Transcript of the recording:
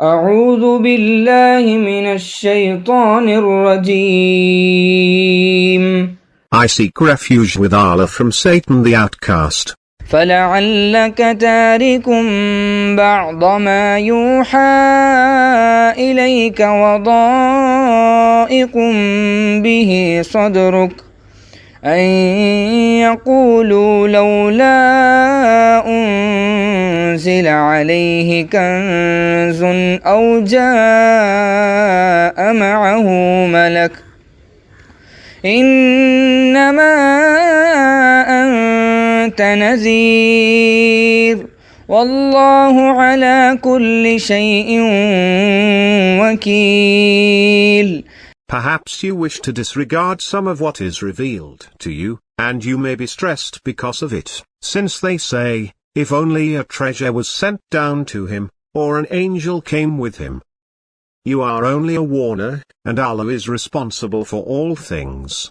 أعوذ بالله من الشيطان الرجيم. I seek refuge with Allah from Satan the outcast. فلعلك تارك بعض ما يوحى إليك وضائق به صدرك أن يقولوا لولا أنزل عليه كنز أو جاء معه ملك إنما أنت نذير والله على كل شيء وكيل. Perhaps you wish to disregard some of what is revealed to you, and you may be stressed because of it, since they say, if only a treasure was sent down to him, or an angel came with him. You are only a warner, and Allah is responsible for all things.